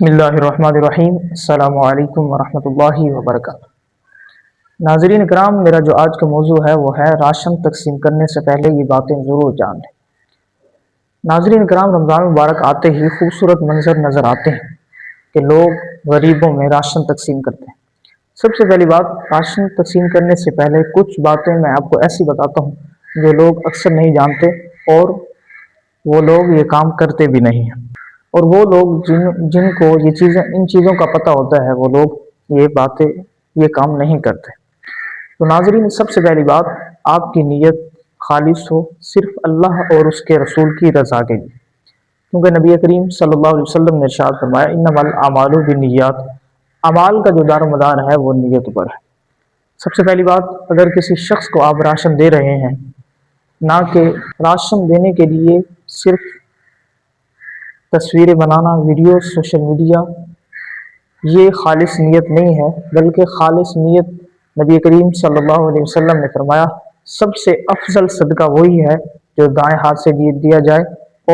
بسم اللہ الرحمن الرحیم۔ السلام علیکم ورحمۃ اللہ وبرکاتہ۔ ناظرین کرام، میرا جو آج کا موضوع ہے وہ ہے راشن تقسیم کرنے سے پہلے یہ باتیں ضرور جان لیں۔ ناظرین کرام، رمضان مبارک آتے ہی خوبصورت منظر نظر آتے ہیں کہ لوگ غریبوں میں راشن تقسیم کرتے ہیں۔ سب سے پہلی بات، راشن تقسیم کرنے سے پہلے کچھ باتیں میں آپ کو ایسی بتاتا ہوں جو لوگ اکثر نہیں جانتے، اور وہ لوگ یہ کام کرتے بھی نہیں ہیں، اور وہ لوگ جن کو ان چیزوں کا پتہ ہوتا ہے وہ لوگ یہ کام نہیں کرتے۔ تو ناظرین، سب سے پہلی بات، آپ کی نیت خالص ہو صرف اللہ اور اس کے رسول کی رضا کے لیے، کیونکہ نبی کریم صلی اللہ علیہ وسلم نے ارشاد فرمایا انما الاعمال بالنیات، اعمال کا جو دار و مدار ہے وہ نیت پر ہے۔ سب سے پہلی بات، اگر کسی شخص کو آپ راشن دے رہے ہیں، نہ کہ راشن دینے کے لیے صرف تصویریں بنانا، ویڈیو، سوشل میڈیا، یہ خالص نیت نہیں ہے، بلکہ خالص نیت نبی کریم صلی اللہ علیہ وسلم نے فرمایا سب سے افضل صدقہ وہی ہے جو دائیں ہاتھ سے دیا جائے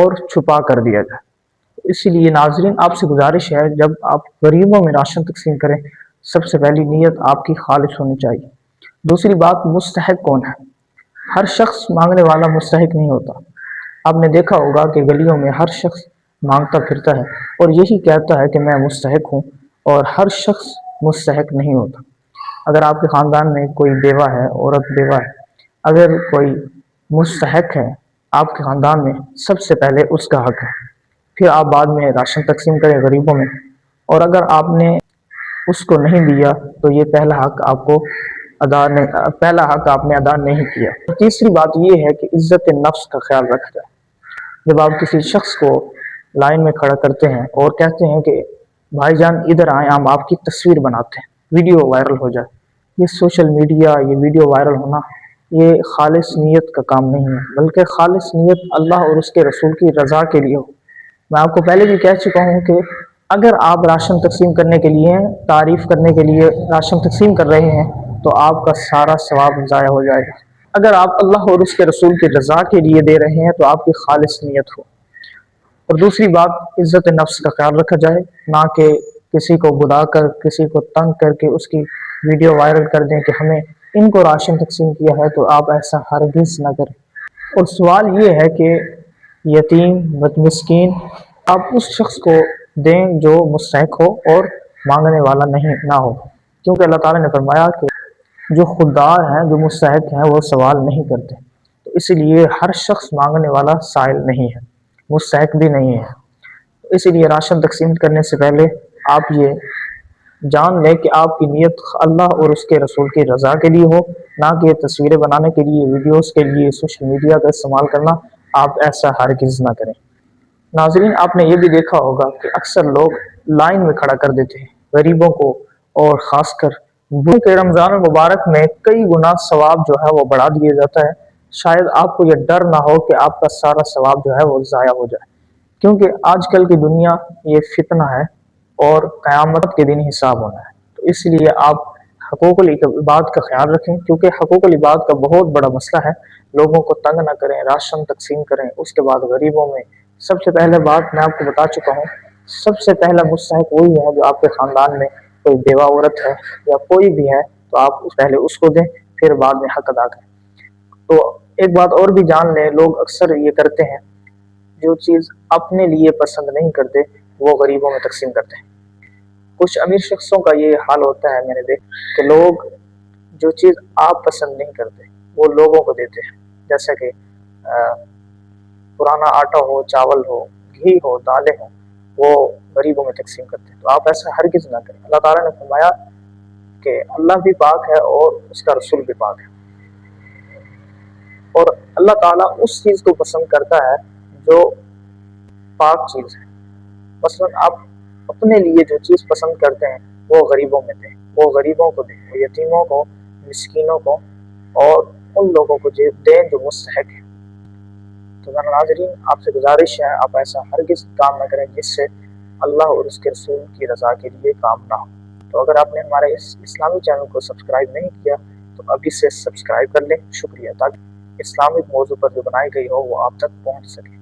اور چھپا کر دیا جائے۔ اسی لیے ناظرین، آپ سے گزارش ہے، جب آپ غریبوں میں راشن تقسیم کریں، سب سے پہلی نیت آپ کی خالص ہونی چاہیے۔ دوسری بات، مستحق کون ہے؟ ہر شخص مانگنے والا مستحق نہیں ہوتا۔ آپ نے دیکھا ہوگا کہ گلیوں میں ہر شخص مانگتا پھرتا ہے اور یہی کہتا ہے کہ میں مستحق ہوں، اور ہر شخص مستحق نہیں ہوتا۔ اگر آپ کے خاندان میں کوئی بیوہ ہے، عورت بیوہ ہے، اگر کوئی مستحق ہے آپ کے خاندان میں، سب سے پہلے اس کا حق ہے، پھر آپ بعد میں راشن تقسیم کریں غریبوں میں، اور اگر آپ نے اس کو نہیں دیا تو یہ پہلا حق آپ نے ادا نہیں کیا۔ تیسری بات یہ ہے کہ عزت نفس کا خیال رکھا جائے۔ جب آپ کسی شخص کو لائن میں کھڑا کرتے ہیں اور کہتے ہیں کہ بھائی جان ادھر آئیں، ہم آپ کی تصویر بناتے ہیں، ویڈیو وائرل ہو جائے، یہ سوشل میڈیا، یہ ویڈیو وائرل ہونا، یہ خالص نیت کا کام نہیں ہے، بلکہ خالص نیت اللہ اور اس کے رسول کی رضا کے لیے ہو۔ میں آپ کو پہلے بھی کہہ چکا ہوں کہ اگر آپ راشن تقسیم کرنے کے لیے، تعریف کرنے کے لیے راشن تقسیم کر رہے ہیں تو آپ کا سارا ثواب ضائع ہو جائے گا۔ اگر آپ اللہ اور اس کے رسول کی رضا کے لیے دے رہے ہیں تو آپ کی خالص نیت ہو۔ اور دوسری بات، عزت نفس کا خیال رکھا جائے، نہ کہ کسی کو بلا کر، کسی کو تنگ کر کے اس کی ویڈیو وائرل کر دیں کہ ہمیں ان کو راشن تقسیم کیا ہے، تو آپ ایسا ہرگز نہ کریں۔ اور سوال یہ ہے کہ یتیم مسکین آپ اس شخص کو دیں جو مستحق ہو اور مانگنے والا نہ ہو، کیونکہ اللہ تعالیٰ نے فرمایا کہ جو خوددار ہیں، جو مستحق ہیں، وہ سوال نہیں کرتے۔ تو اس لیے ہر شخص مانگنے والا سائل نہیں ہے، مستحق بھی نہیں ہے۔ اسی لیے راشن تقسیم کرنے سے پہلے آپ یہ جان لیں کہ آپ کی نیت اللہ اور اس کے رسول کی رضا کے لیے ہو، نہ کہ تصویریں بنانے کے لیے، ویڈیوز کے لیے، سوشل میڈیا کا استعمال کرنا۔ آپ ایسا ہرگز نہ کریں۔ ناظرین، آپ نے یہ بھی دیکھا ہوگا کہ اکثر لوگ لائن میں کھڑا کر دیتے ہیں غریبوں کو، اور خاص کر کہ رمضان المبارک میں کئی گنا ثواب جو ہے وہ بڑھا دیا جاتا ہے۔ شاید آپ کو یہ ڈر نہ ہو کہ آپ کا سارا ثواب جو ہے وہ ضائع ہو جائے، کیونکہ آج کل کی دنیا یہ فتنہ ہے اور قیامت کے دن حساب ہونا ہے۔ تو اس لیے آپ حقوق العباد کا خیال رکھیں، کیونکہ حقوق العباد کا بہت بڑا مسئلہ ہے۔ لوگوں کو تنگ نہ کریں، راشن تقسیم کریں، اس کے بعد غریبوں میں۔ سب سے پہلے بات میں آپ کو بتا چکا ہوں، سب سے پہلا مستحق وہی ہے جو آپ کے خاندان میں کوئی بیوہ عورت ہے یا کوئی بھی ہے، تو آپ پہلے اس کو دیں، پھر بعد میں حق ادا کریں۔ تو ایک بات اور بھی جان لیں، لوگ اکثر یہ کرتے ہیں، جو چیز اپنے لیے پسند نہیں کرتے وہ غریبوں میں تقسیم کرتے ہیں۔ کچھ امیر شخصوں کا یہ حال ہوتا ہے، میں نے دیکھا کہ لوگ جو چیز آپ پسند نہیں کرتے وہ لوگوں کو دیتے ہیں، جیسا کہ پرانا آٹا ہو، چاول ہو، گھی ہو، دالیں ہوں، وہ غریبوں میں تقسیم کرتے ہیں۔ تو آپ ایسا ہرگز نہ کریں۔ اللہ تعالیٰ نے فرمایا کہ اللہ بھی پاک ہے اور اس کا رسول بھی پاک ہے، اور اللہ تعالیٰ اس چیز کو پسند کرتا ہے جو پاک چیز ہے۔ مثلا آپ اپنے لیے جو چیز پسند کرتے ہیں وہ غریبوں میں دیں، وہ غریبوں کو دیں، وہ یتیموں کو، مسکینوں کو، اور ان لوگوں کو دیں جو مستحق ہیں۔ تو ناظرین، آپ سے گزارش ہے آپ ایسا ہرگز کام نہ کریں جس سے اللہ اور اس کے رسول کی رضا کے لیے کام نہ ہو۔ تو اگر آپ نے ہمارے اس اسلامی چینل کو سبسکرائب نہیں کیا تو ابھی سے سبسکرائب کر لیں، شکریہ، تاکہ اسلامک موضوع پر جو بنائی گئی ہو وہ آپ تک پہنچ سکے۔